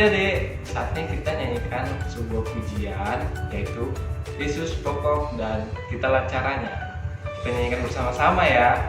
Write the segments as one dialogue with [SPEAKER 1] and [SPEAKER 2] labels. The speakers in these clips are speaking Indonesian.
[SPEAKER 1] adik-adik, saatnya kita nyanyikan sebuah pujian, yaitu Yesus pokok dan kitalah caranya. Kita nyanyikan bersama-sama ya.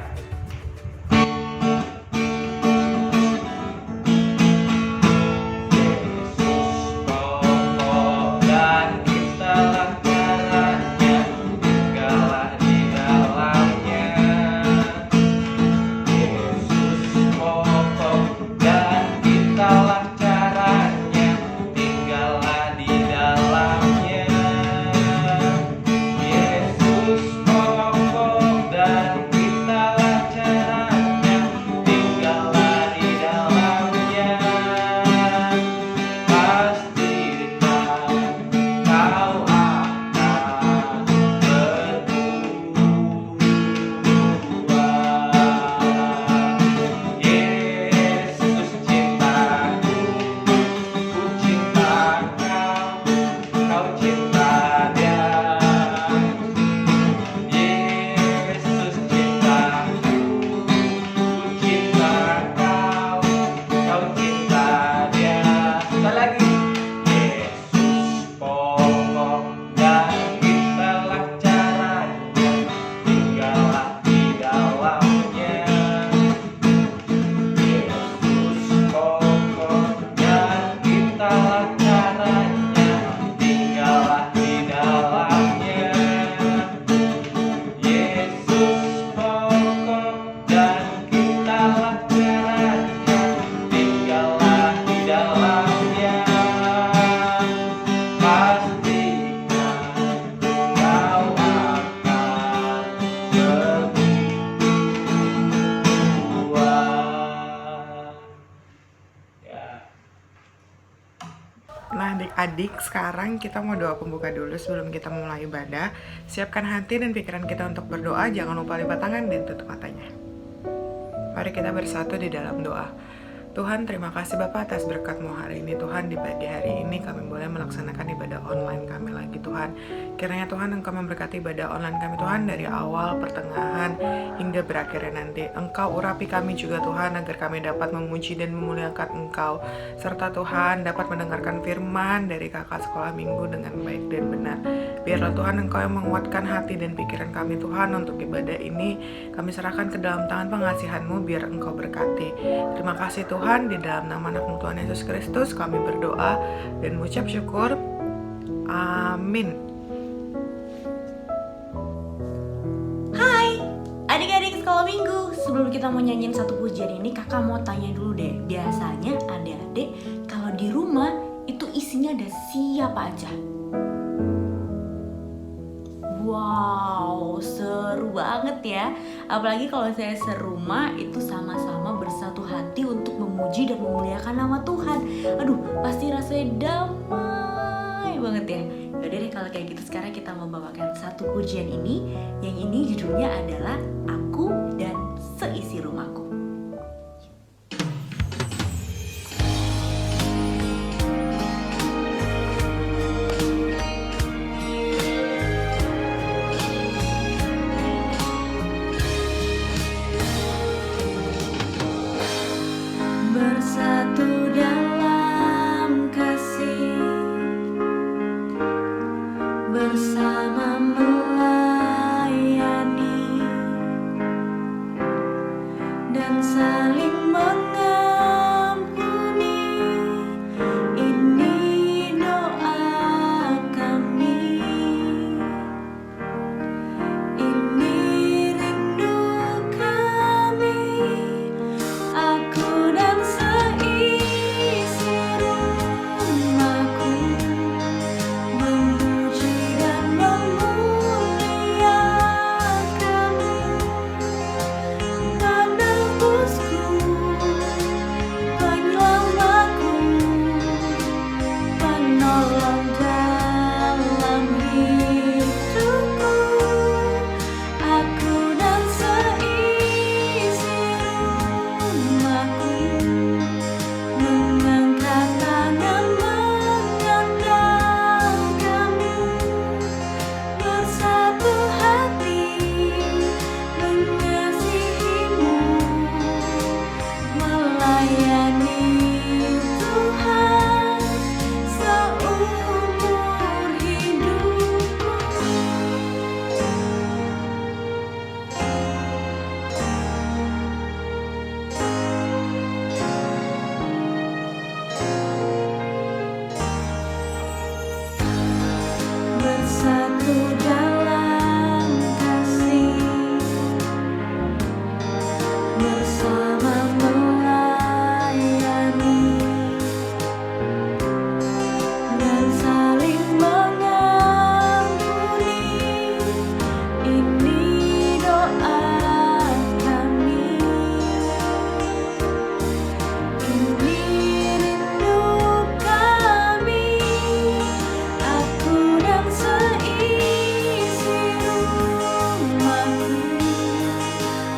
[SPEAKER 2] Nah adik-adik, sekarang kita mau doa pembuka dulu sebelum kita mulai ibadah. Siapkan hati dan pikiran kita untuk berdoa. Jangan lupa lipat tangan dan tutup matanya. Mari kita bersatu di dalam doa. Tuhan, terima kasih Bapa atas berkat-Mu hari ini. Tuhan, di pagi hari ini kami boleh melaksanakan ibadah online kami lagi Tuhan. Kiranya Tuhan Engkau memberkati ibadah online kami Tuhan, dari awal, pertengahan, hingga berakhirnya nanti. Engkau urapi kami juga Tuhan, agar kami dapat memuji dan memuliakan Engkau. Serta Tuhan dapat mendengarkan firman dari kakak sekolah minggu dengan baik dan benar. Biarlah Tuhan Engkau yang menguatkan hati dan pikiran kami Tuhan untuk ibadah ini. Kami serahkan ke dalam tangan pengasihan-Mu, biar Engkau berkati. Terima kasih Tuhan, di dalam nama anak-Mu Tuhan Yesus Kristus kami berdoa dan mengucap syukur. Amin.
[SPEAKER 3] Hai adik-adik sekolah minggu, sebelum kita mau nyanyiin satu pujian ini, kakak mau tanya dulu deh. Biasanya adik-adik kalau di rumah itu isinya ada siapa aja? Wow, seru banget ya. Apalagi kalau saya serumah itu sama-sama bersatu hati untuk memuji dan memuliakan nama Tuhan. Aduh, pasti rasanya damai banget ya. Yaudah deh, kalau kayak gitu sekarang kita mau bawakan satu pujian ini. Yang ini judulnya adalah Aku dan Seisi Rumahku. Bersatu dalam kasih, bersama melayani bersatu dalam kasih, bersama melayani dan saling mengampuni. Ini doa kami, ini rindu kami, aku dan seisi rumahku,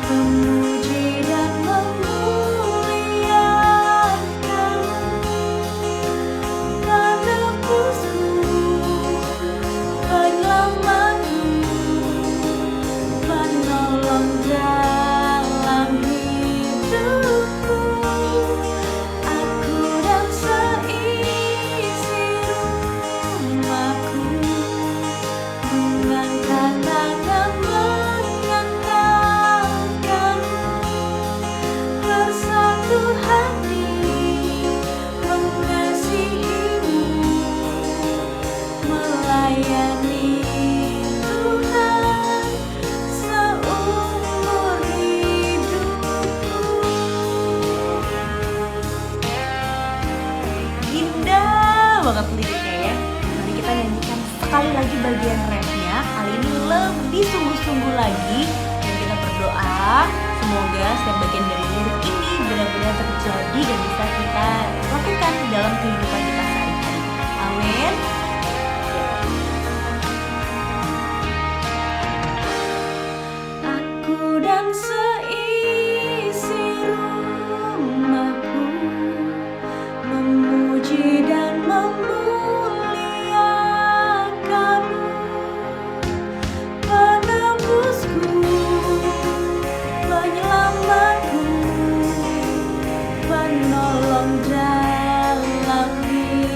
[SPEAKER 3] memuji dan memuliakan. Penebusku, penyelamatku, penolong dalam hidupku, aku dan seisi rumahku, mengangkat tangan mengandalkan, bersatu hati mengasihimu, melayani Tuhan seumur hidupku. Indah banget liriknya ya. Mari kita nyanyikan sekali lagi bagian refnya. Kali ini lebih sungguh-sungguh lagi, dan kita berdoa semoga setiap bagian dari lirik ini benar-benar terjadi dan bisa kita lakukan dalam kehidupan kita sehari-hari. Amin. Aku dan seisi rumahku, memuji dan memuliakan-Mu, penebusku, penyelamatku, penolong dalam hidupku.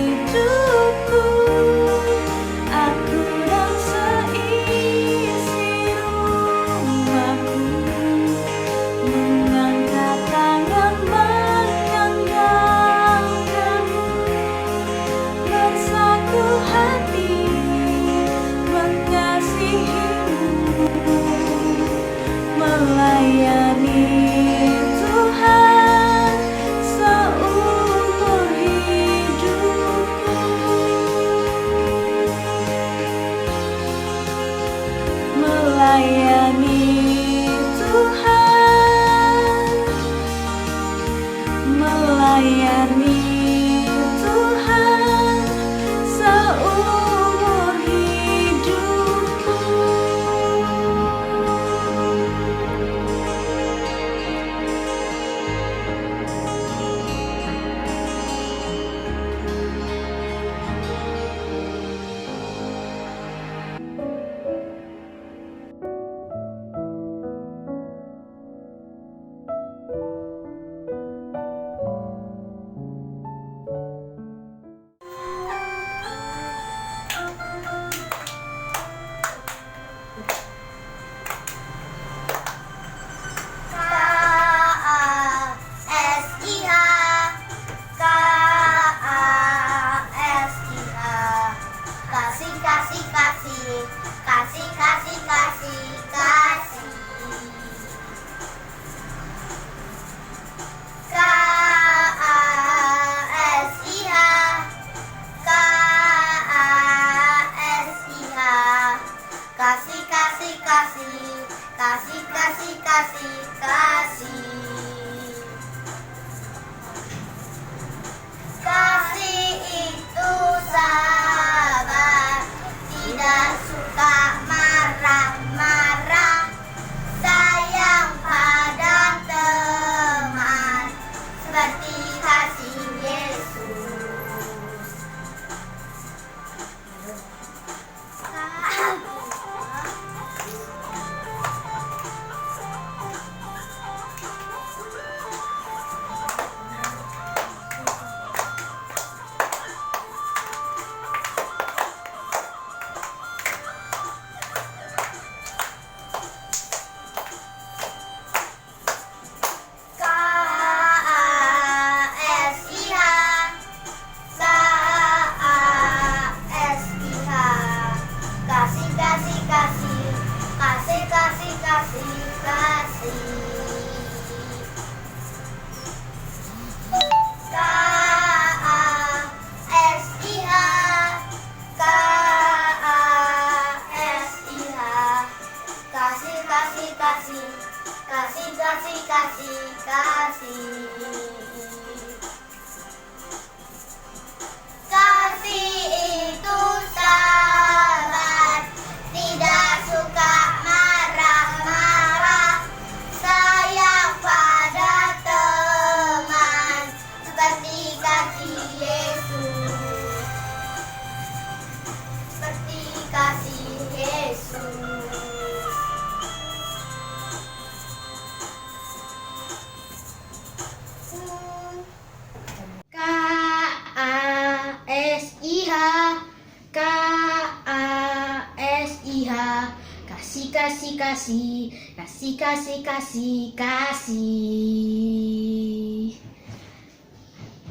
[SPEAKER 4] Kasih, kasih, kasih, kasih, kasih, kasih, kasih.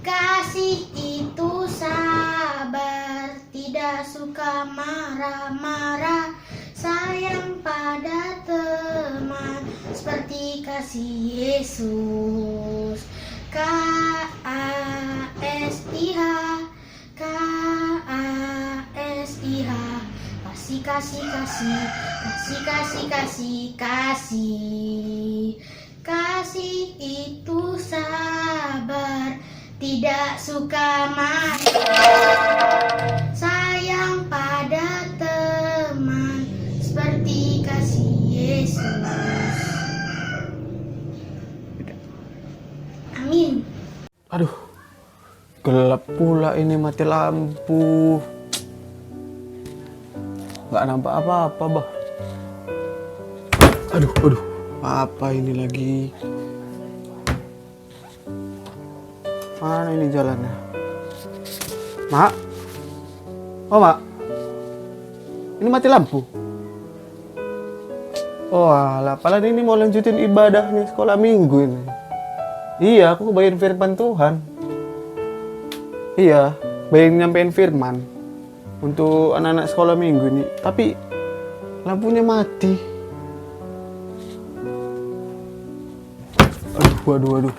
[SPEAKER 4] Kasih itu sabar, tidak suka marah-marah, sayang pada teman, seperti kasih Yesus. K-A-S-I-H, K-A-S-I-H. Kasih, kasih, kasih, kasih, kasih, kasih, kasih. Kasih itu sabar, tidak suka marah, sayang pada teman, seperti kasih Yesus. Amin.
[SPEAKER 5] Aduh, gelap pula ini, mati lampu. Nggak nampak apa-apa, bah. Aduh, apa ini lagi? Mana ini jalannya? Mak? Oh, Mak? Ini mati lampu? Oh alah, padahal ini mau lanjutin ibadah nih, sekolah minggu ini. Iya, aku kebayang firman Tuhan. Iya, bayang nyampein firman untuk anak-anak sekolah minggu ini. Tapi lampunya mati. Aduh.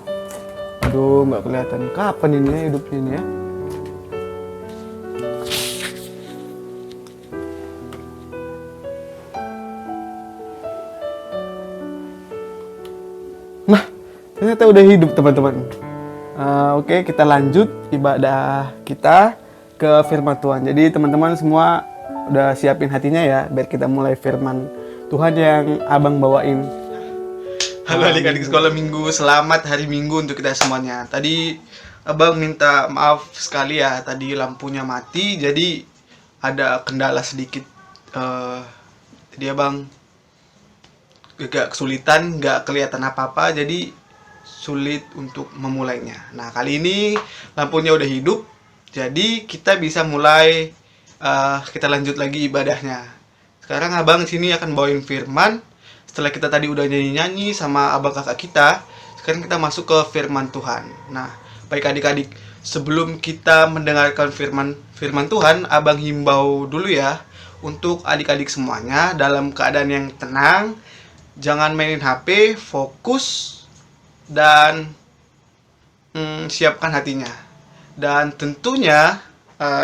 [SPEAKER 5] Aduh, nggak kelihatan. Kapan ini ya hidupnya ini ya? Nah, ternyata udah hidup teman-teman. Oke, kita lanjut ibadah kita ke firman Tuhan. Jadi teman-teman semua udah siapin hatinya ya, biar kita mulai firman Tuhan yang abang bawain. Halo adik-adik sekolah minggu, selamat hari minggu untuk kita semuanya. Tadi abang minta maaf sekali ya, tadi lampunya mati, jadi ada kendala sedikit. Jadi abang agak kesulitan, nggak kelihatan apa-apa, jadi sulit untuk memulainya. Nah, kali ini lampunya udah hidup, jadi kita bisa mulai, kita lanjut lagi ibadahnya. Sekarang abang sini akan bawain firman. Setelah kita tadi udah nyanyi-nyanyi sama abang kakak kita, sekarang kita masuk ke firman Tuhan. Nah, baik adik-adik, sebelum kita mendengarkan firman Tuhan, abang himbau dulu ya, untuk adik-adik semuanya dalam keadaan yang tenang, jangan mainin HP, fokus, dan siapkan hatinya. Dan tentunya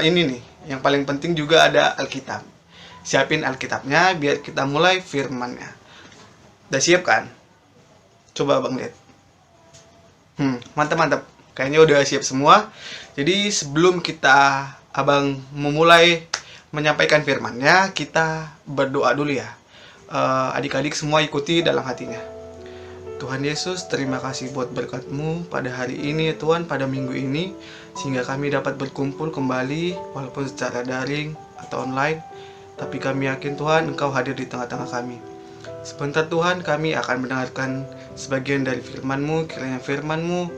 [SPEAKER 5] ini nih, yang paling penting juga ada Alkitab. Siapin Alkitabnya biar kita mulai firmannya. Udah siap kan? Coba abang lihat. Mantap. Kayaknya udah siap semua. Jadi sebelum abang memulai menyampaikan firmannya, kita berdoa dulu ya. Adik-adik semua ikuti dalam hatinya. Tuhan Yesus, terima kasih buat berkat-Mu pada hari ini ya Tuhan, pada minggu ini, sehingga kami dapat berkumpul kembali walaupun secara daring atau online. Tapi kami yakin Tuhan, Engkau hadir di tengah-tengah kami. Sebentar Tuhan, kami akan mendengarkan sebagian dari firman-Mu. Kiranya firman-Mu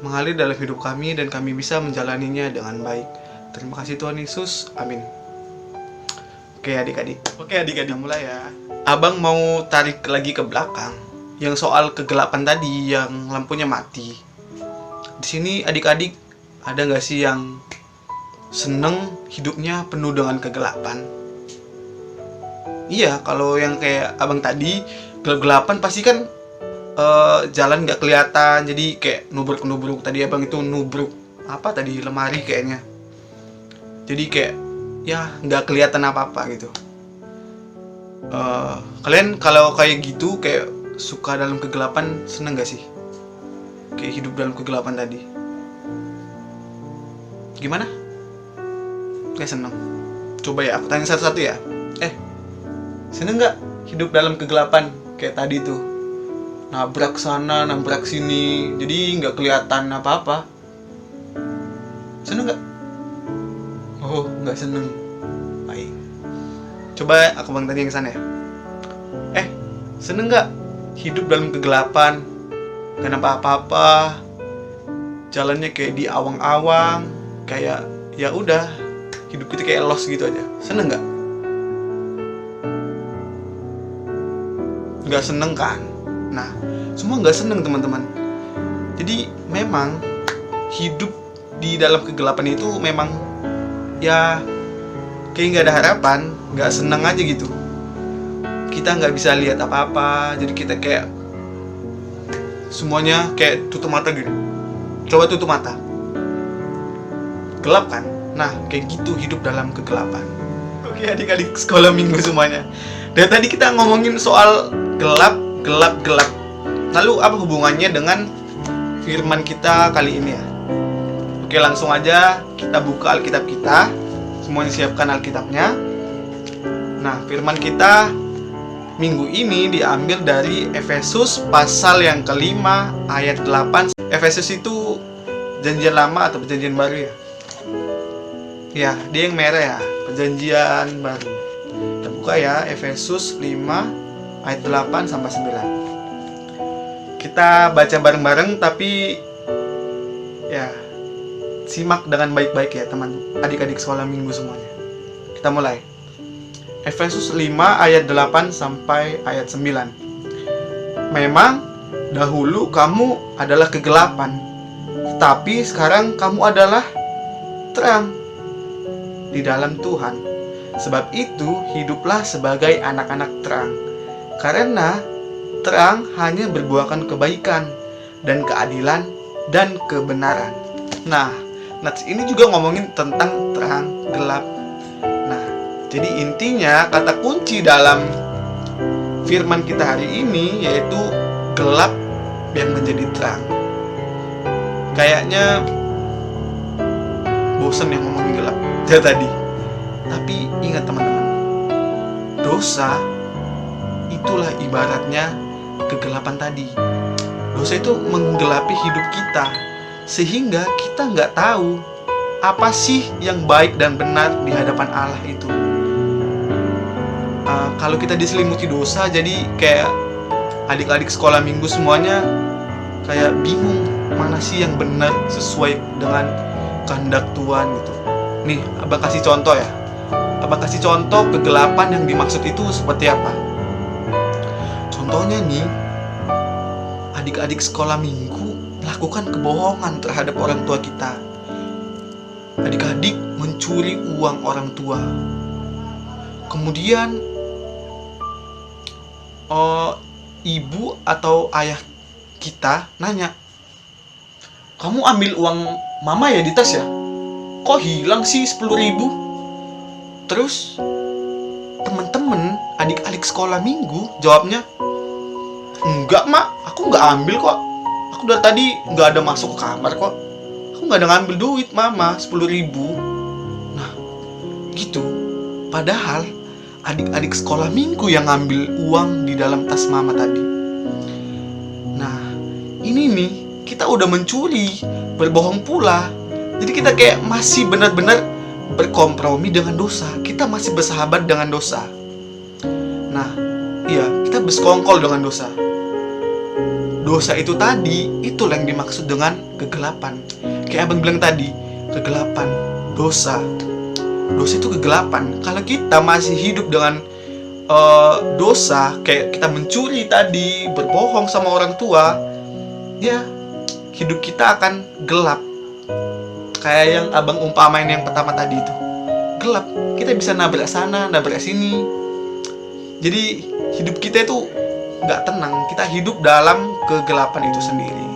[SPEAKER 5] mengalir dalam hidup kami dan kami bisa menjalaninya dengan baik. Terima kasih Tuhan Yesus, amin. Oke adik-adik, mulai ya. Abang mau tarik lagi ke belakang yang soal kegelapan tadi, yang lampunya mati. Di sini adik-adik, ada nggak sih yang seneng hidupnya penuh dengan kegelapan? Iya, kalau yang kayak abang tadi, gelap-gelapan pasti kan jalan nggak kelihatan, jadi kayak nubruk-nubruk. Tadi abang itu nubruk apa tadi, lemari kayaknya. Jadi kayak ya nggak kelihatan apa-apa gitu. Kalian kalau kayak gitu, kayak suka dalam kegelapan, seneng gak sih? Kayak hidup dalam kegelapan tadi. Gimana? Gak seneng? Coba ya, aku tanya satu-satu ya. Seneng gak hidup dalam kegelapan kayak tadi tuh? Nabrak sana, nabrak sini, jadi gak kelihatan apa-apa. Seneng gak? Oh, gak seneng. Baik. Coba aku bang tanya yang sana ya. Seneng gak hidup dalam kegelapan? Gak nampak apa-apa. Jalannya kayak di awang-awang, kayak ya udah, hidup kita kayak lost gitu aja. Seneng gak? nggak seneng kan. Nah, semua nggak seneng teman-teman. Jadi memang hidup di dalam kegelapan itu memang ya kayak nggak ada harapan, nggak seneng aja gitu. Kita nggak bisa lihat apa-apa, jadi kita kayak semuanya kayak tutup mata gitu. Coba tutup mata, gelap kan? Nah, kayak gitu hidup dalam kegelapan. Oke adik-adik sekolah minggu semuanya. Dari tadi kita ngomongin soal gelap. Lalu apa hubungannya dengan firman kita kali ini ya? Oke, langsung aja kita buka Alkitab kita. Semuanya siapkan Alkitabnya. Nah, firman kita minggu ini diambil dari Efesus pasal yang kelima ayat 8. Efesus itu perjanjian lama atau perjanjian baru ya? Ya, dia yang merah ya, perjanjian baru. Kita buka ya, Efesus 5 ayat 8 sampai 9. Kita baca bareng-bareng tapi ya simak dengan baik-baik ya teman adik-adik sekolah minggu semuanya. Kita mulai. Efesus 5 ayat 8 sampai ayat 9. Memang dahulu kamu adalah kegelapan, tetapi sekarang kamu adalah terang di dalam Tuhan. Sebab itu hiduplah sebagai anak-anak terang, karena terang hanya berbuahkan kebaikan dan keadilan dan kebenaran. Nah, ini juga ngomongin tentang terang gelap. Nah, jadi intinya kata kunci dalam firman kita hari ini yaitu gelap yang menjadi terang. Kayaknya bosan yang ngomongin gelap ya tadi. Tapi ingat teman-teman, dosa itulah ibaratnya kegelapan tadi. Dosa itu menggelapi hidup kita, sehingga kita nggak tahu apa sih yang baik dan benar di hadapan Allah itu. Kalau kita diselimuti dosa, jadi kayak adik-adik sekolah minggu semuanya kayak bingung mana sih yang benar sesuai dengan kehendak Tuhan gitu. Nih, abang kasih contoh ya. Abang kasih contoh kegelapan yang dimaksud itu seperti apa. Contohnya nih, adik-adik sekolah minggu melakukan kebohongan terhadap orang tua kita. Adik-adik mencuri uang orang tua. Kemudian ibu atau ayah kita nanya, "Kamu ambil uang mama ya di tas ya? Kok hilang sih 10.000?" Terus teman-teman adik-adik sekolah minggu jawabnya, "Enggak mak, aku nggak ambil kok. Aku dari tadi nggak ada masuk ke kamar kok. Aku nggak ada ngambil duit mama 10.000." Nah gitu. Padahal adik-adik sekolah minggu yang ngambil uang di dalam tas mama tadi. Nah ini nih, kita udah mencuri, berbohong pula. Jadi kita kayak masih benar-benar berkompromi dengan dosa. Kita masih bersahabat dengan dosa. Nah, iya, kita bersekongkol dengan dosa. Dosa itu tadi, itulah yang dimaksud dengan kegelapan. Kayak abang bilang tadi, kegelapan, dosa. Dosa itu kegelapan. Kalau kita masih hidup dengan dosa, kayak kita mencuri tadi, berbohong sama orang tua, ya, hidup kita akan gelap. Kayak yang abang umpamain yang pertama tadi itu, gelap. Kita bisa nabrak sana, nabrak sini. Jadi hidup kita itu nggak tenang. Kita hidup dalam kegelapan itu sendiri.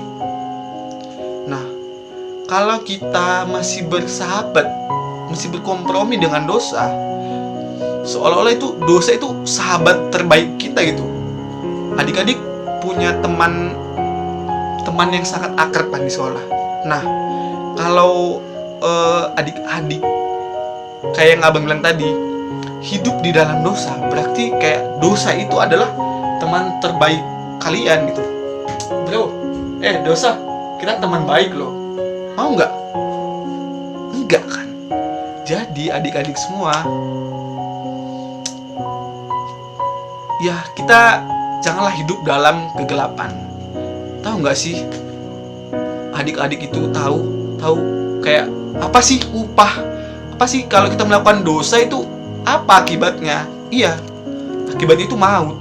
[SPEAKER 5] Nah, kalau kita masih bersahabat, masih berkompromi dengan dosa, seolah-olah itu dosa itu sahabat terbaik kita gitu. Adik-adik punya teman yang sangat akrab kan di sekolah. Nah, kalau adik-adik kayak yang abang bilang tadi, hidup di dalam dosa, berarti kayak dosa itu adalah teman terbaik kalian gitu. Bro, dosa, kita teman baik loh. Mau nggak? Enggak kan? Jadi adik-adik semua, ya kita janganlah hidup dalam kegelapan. Tahu nggak sih? Adik-adik itu tahu kayak apa sih upah? Apa sih kalau kita melakukan dosa itu apa akibatnya? Iya, akibatnya itu maut.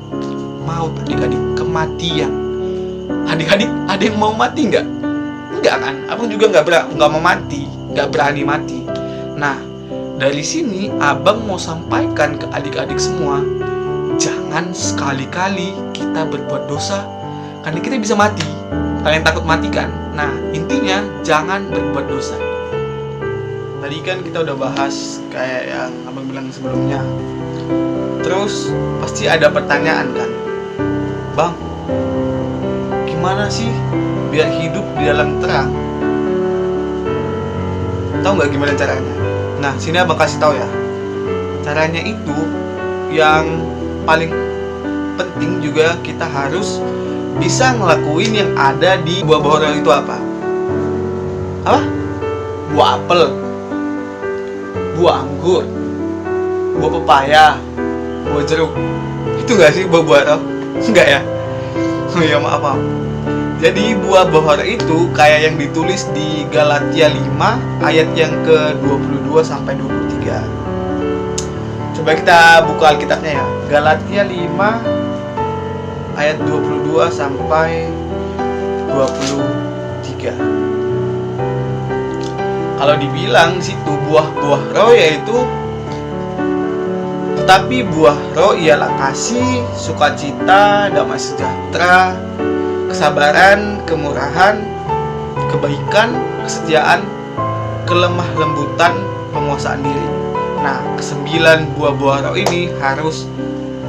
[SPEAKER 5] maut adik-adik, kematian. Adik-adik ada yang mau mati nggak? Enggak kan? Abang juga nggak mau mati, nggak berani mati. Nah, dari sini abang mau sampaikan ke adik-adik semua, jangan sekali-kali kita berbuat dosa, karena kita bisa mati. Kalian takut mati kan? Nah, intinya jangan berbuat dosa. Tadi kan kita udah bahas kayak yang abang bilang sebelumnya. Terus pasti ada pertanyaan kan, Bang, gimana sih biar hidup di dalam terang? Tahu nggak gimana caranya? Nah, sini abang kasih tahu ya. Caranya itu yang paling penting juga, kita harus bisa ngelakuin yang ada di buah-buah roh itu apa? Apa? Buah apel, buah anggur, buah pepaya, buah jeruk. Itu nggak sih buah-buah roh? Enggak ya? Oh ya, maaf. Jadi buah-buah roh itu kayak yang ditulis di Galatia 5 ayat yang ke-22 sampai 23. Coba kita buka Alkitabnya ya. Galatia 5 ayat 22 sampai 23. Kalau dibilang situ buah-buah roh yaitu, tetapi buah roh ialah kasih, sukacita, damai sejahtera, kesabaran, kemurahan, kebaikan, kesetiaan, kelemah lembutan, penguasaan diri. Nah, kesembilan buah-buah roh ini harus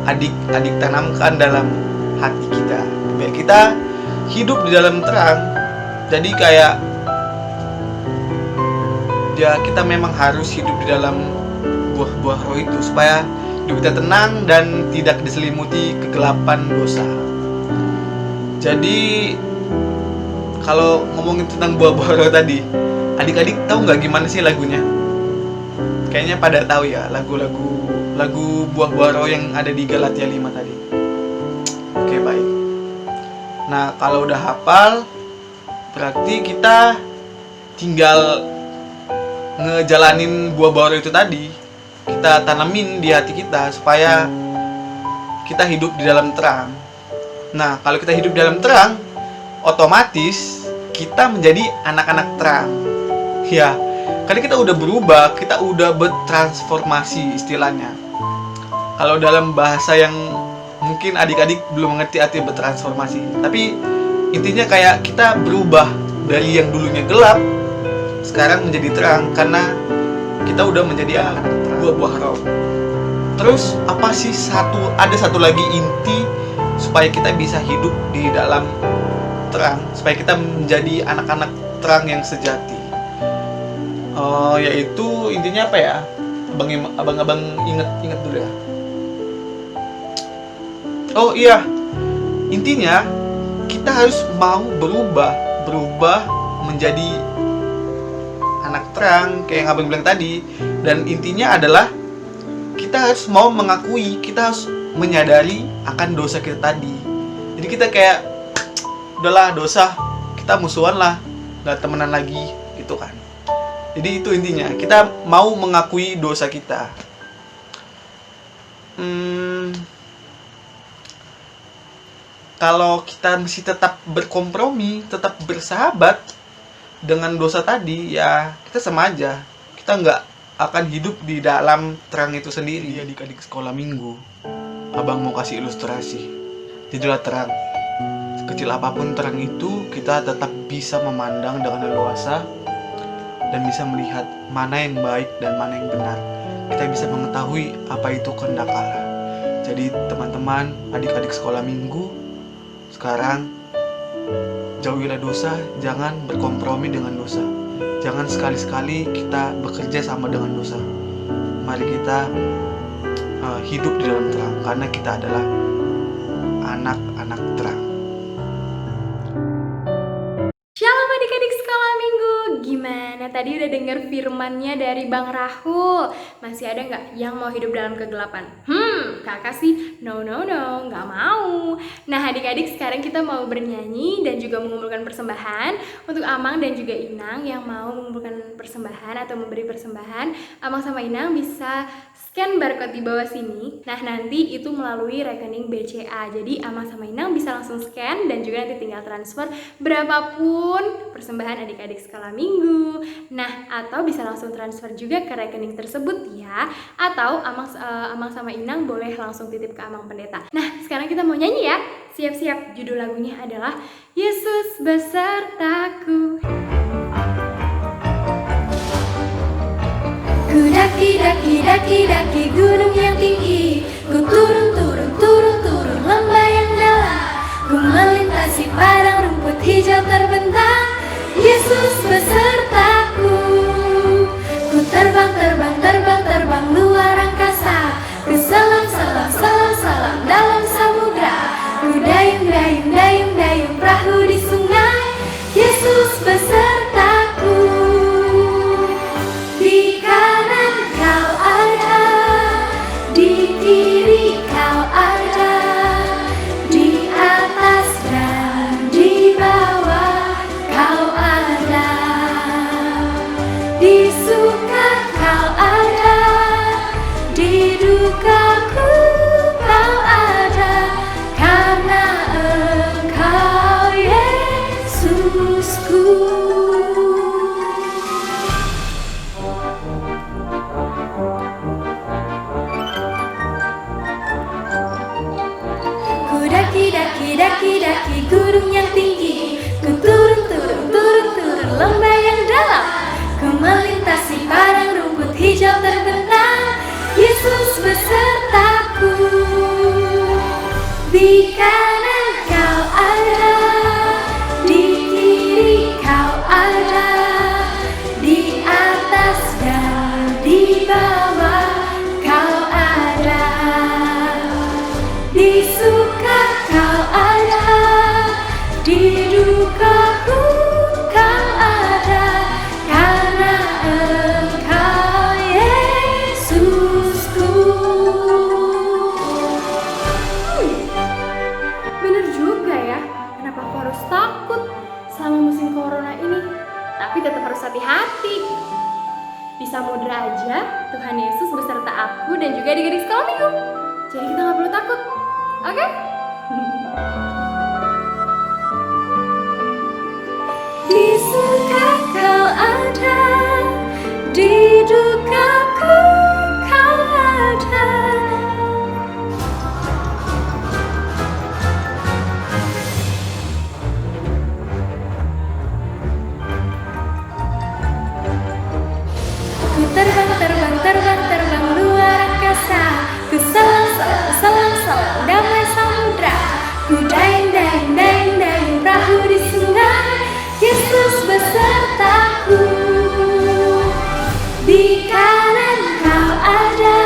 [SPEAKER 5] adik-adik tanamkan dalam hati kita, biar kita hidup di dalam terang. Jadi kayak ya, kita memang harus hidup di dalam buah-buah roh itu supaya hidup kita tenang dan tidak diselimuti kegelapan dosa. Jadi kalau ngomongin tentang buah-buah roh tadi, adik-adik tahu nggak gimana sih lagunya? Kayaknya pada tahu ya lagu buah-buah roh yang ada di Galatia 5 tadi. Oke, baik. Nah, kalau udah hafal, berarti kita tinggal ngejalanin buah-buah roh itu tadi. Kita tanamin di hati kita supaya kita hidup di dalam terang. Nah, kalau kita hidup di dalam terang, otomatis kita menjadi anak-anak terang. Ya, karena kita udah berubah, kita udah bertransformasi istilahnya. Kalau dalam bahasa yang mungkin adik-adik belum mengerti arti bertransformasi, tapi intinya kayak kita berubah dari yang dulunya gelap sekarang menjadi terang karena kita udah menjadi anak buah-buah roh. Terus apa sih ada satu lagi inti supaya kita bisa hidup di dalam terang, supaya kita menjadi anak-anak terang yang sejati. Yaitu intinya apa ya? Abang inget dulu ya. Oh iya, intinya kita harus mau berubah menjadi anak terang kayak yang abang bilang tadi. Dan intinya adalah kita harus mau mengakui, kita harus menyadari akan dosa kita tadi. Jadi kita kayak udahlah dosa, kita musuhan lah, gak temenan lagi gitu kan. Jadi itu intinya, kita mau mengakui dosa kita. Kalau kita masih tetap berkompromi, tetap bersahabat dengan dosa tadi, ya kita sama aja. Kita nggak akan hidup di dalam terang itu sendiri. Ya, adik-adik sekolah minggu, abang mau kasih ilustrasi. Jadilah terang. Sekecil apapun terang itu, kita tetap bisa memandang dengan leluasa dan bisa melihat mana yang baik dan mana yang benar. Kita bisa mengetahui apa itu kehendak Allah. Jadi teman-teman, adik-adik sekolah minggu, sekarang jauhilah dosa, jangan berkompromi dengan dosa. Jangan sekali-sekali kita bekerja sama dengan dosa. Mari kita hidup di dalam terang, karena kita adalah anak-anak terang.
[SPEAKER 6] Shalom adik-adik sekolah minggu, gimana tadi udah denger firmannya dari Bang Rahul. Masih ada nggak yang mau hidup dalam kegelapan? Kakak sih nggak mau. Nah adik-adik, sekarang kita mau bernyanyi dan juga mengumpulkan persembahan. Untuk Amang dan juga Inang yang mau mengumpulkan persembahan atau memberi persembahan, Amang sama Inang bisa scan barcode di bawah sini. Nah nanti itu melalui rekening BCA. Jadi Amang sama Inang bisa langsung scan dan juga nanti tinggal transfer berapapun persembahan adik-adik skala minggu. Nah atau bisa langsung transfer juga ke rekening tersebut ya. Atau Amang sama Inang boleh langsung titip ke Amang Pendeta. Nah sekarang kita mau nyanyi ya. Siap-siap, judul lagunya adalah Yesus besertaku. Ku daki gunung yang tinggi, ku turun lembah yang dalam, ku melintasi padang rumput hijau terbentang. Yesus besertaku. Ku terbang luar angkasa, ku selam dalam samudra, ku dayung perahu di sungai. Yesus besertaku. Di kanan kau ada, di kiri kau ada, di atas dan di bawah kau ada. Di suka kau ada, di dukaku kau ada, karena Engkau Yesusku. Ku daki gunung yang tinggi, ku turun lembah yang dalam, ku melintasi padang rumput hijau terbentang. Yesus besertaku. Di kanan kau ada, di kiri kau ada, di atas dan di bawah kau ada. Di suka kau ada, di dukaku kau ada, karena Engkau Yesusku. Bener juga ya, kenapa aku harus takut selama musim corona ini? Tapi tetap harus hati-hati. Di samudra aja Tuhan Yesus beserta aku dan juga adik-adik sekolah minggu. Jadi kita gak perlu takut, oke? Di suka kau ada, di dukaku kau ada. Ku terbang luar angkasa, ku selam damai samudra, ku dayung perahu di sungai. Yesus besertaku. Di kanan kau ada,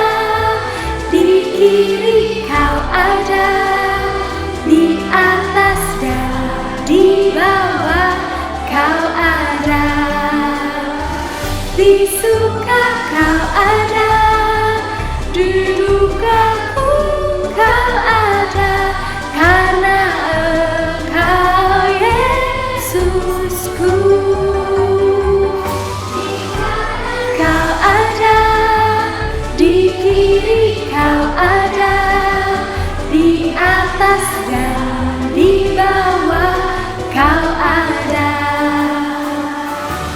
[SPEAKER 6] di kiri kau ada, di atas dan di bawah kau ada. Di suka kau ada, di dukaku kau ada, karena Engkau Yesusku. Kau ada, di kiri kau ada, di atas dan di bawah kau ada.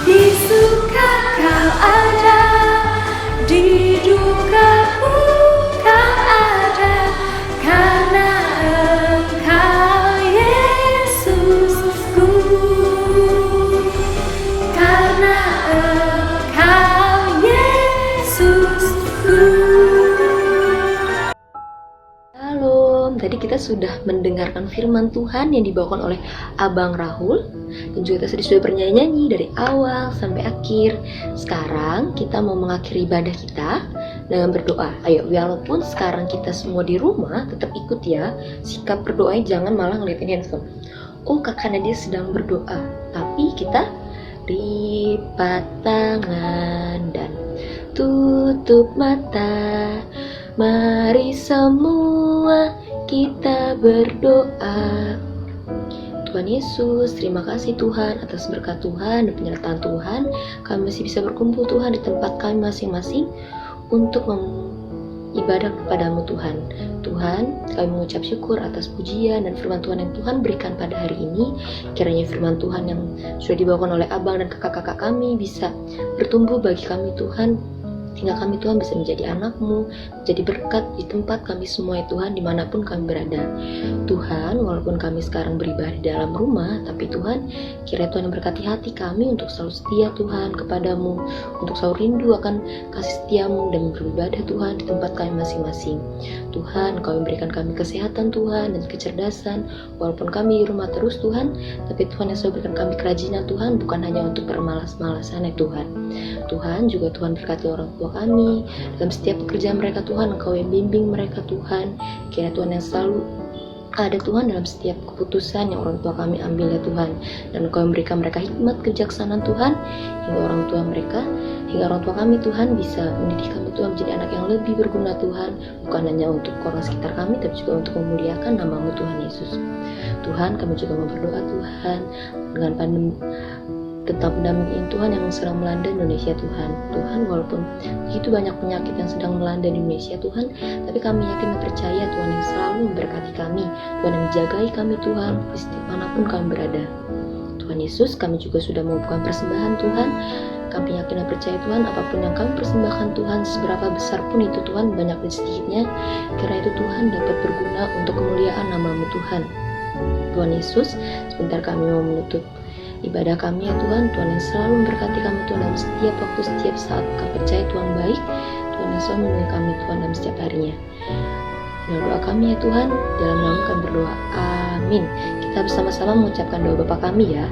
[SPEAKER 6] Di suka kau ada, di dukaku kau ada, karena Engkau Yesusku. Karena Engkau Yesusku.
[SPEAKER 7] Shalom, tadi kita sudah mendengarkan firman Tuhan yang dibawakan oleh Abang Rahul. Dan juga kita sudah bernyanyi dari awal sampai akhir. Sekarang kita mau mengakhiri ibadah kita dengan berdoa. Ayo, walaupun sekarang kita semua di rumah, tetap ikut ya. Sikap berdoanya jangan malah ngeliatin handphone. Oh, Kakak Nadia sedang berdoa. Tapi kita lipat tangan dan tutup mata. Mari semua kita berdoa. Tuhan Yesus, terima kasih Tuhan atas berkat Tuhan dan penyertaan Tuhan. Kami masih bisa berkumpul Tuhan di tempat kami masing-masing untuk ibadah kepadamu Tuhan. Tuhan, kami mengucap syukur atas pujian dan firman Tuhan yang Tuhan berikan pada hari ini. Kiranya firman Tuhan yang sudah dibawakan oleh abang dan kakak-kakak kami bisa bertumbuh bagi kami Tuhan, hingga kami Tuhan bisa menjadi anak-Mu, menjadi berkat di tempat kami semua ya Tuhan, dimanapun kami berada. Tuhan, walaupun kami sekarang beribadah di dalam rumah, tapi Tuhan, kiranya Tuhan yang berkati hati kami untuk selalu setia Tuhan kepadamu, untuk selalu rindu akan kasih setiamu dan beribadah Tuhan di tempat kami masing-masing. Tuhan, Kau memberikan kami kesehatan Tuhan dan kecerdasan, walaupun kami di rumah terus Tuhan, tapi Tuhan yang selalu berikan kami kerajinan Tuhan, bukan hanya untuk bermalas-malasan ya Tuhan. Tuhan, juga Tuhan berkati orang tua kami dalam setiap pekerjaan mereka Tuhan. Engkau yang bimbing mereka Tuhan. Kiranya Tuhan yang selalu ada Tuhan dalam setiap keputusan yang orang tua kami ambil ya Tuhan, dan Engkau memberikan mereka hikmat kejaksanaan Tuhan, hingga orang tua kami Tuhan bisa mendidik kami Tuhan menjadi anak yang lebih berguna Tuhan, bukan hanya untuk orang sekitar kami tapi juga untuk memuliakan nama-Mu Tuhan Yesus. Tuhan, kami juga mau berdoa Tuhan dengan pandemi, tentang pandemi ini Tuhan yang sedang melanda Indonesia Tuhan. Tuhan, walaupun begitu banyak penyakit yang sedang melanda di Indonesia Tuhan, tapi kami yakin dan percaya Tuhan yang selalu memberkati kami, Tuhan yang menjagai kami Tuhan di setiap manapun kami berada. Tuhan Yesus, kami juga sudah mengumpulkan persembahan Tuhan. Kami yakin dan percaya Tuhan, apapun yang kami persembahkan Tuhan, seberapa besar pun itu Tuhan, banyak dan sedikitnya, kiranya itu Tuhan dapat berguna untuk kemuliaan nama-Mu Tuhan. Tuhan Yesus, sebentar kami mau menutup ibadah kami ya Tuhan. Tuhan yang selalu memberkati kami Tuhan dalam setiap waktu, setiap saat. Kami percaya Tuhan baik, Tuhan yang selalu menemani kami Tuhan dalam setiap harinya. Dalam doa kami ya Tuhan, dalam nama kami berdoa, amin. Kita bersama-sama mengucapkan doa Bapa kami ya.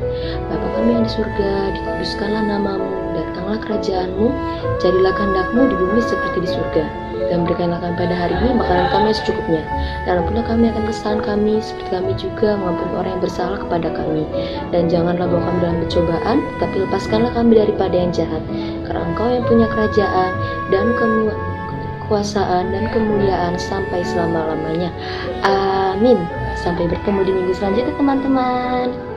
[SPEAKER 7] Bapa kami yang di surga, dikuduskanlah nama-Mu, datanglah kerajaan-Mu, jadilah kehendak-Mu di bumi seperti di surga. Dan berikanlah kami pada hari ini makanan kami yang secukupnya. Dan ampunilah kami akan kesalahan kami, seperti kami juga mengampuni orang yang bersalah kepada kami. Dan janganlah bawa kami dalam pencobaan, tapi lepaskanlah kami daripada yang jahat. Karena Engkau yang punya kerajaan dan kekuasaan dan kemuliaan sampai selama-lamanya. Amin. Sampai bertemu di minggu selanjutnya teman-teman.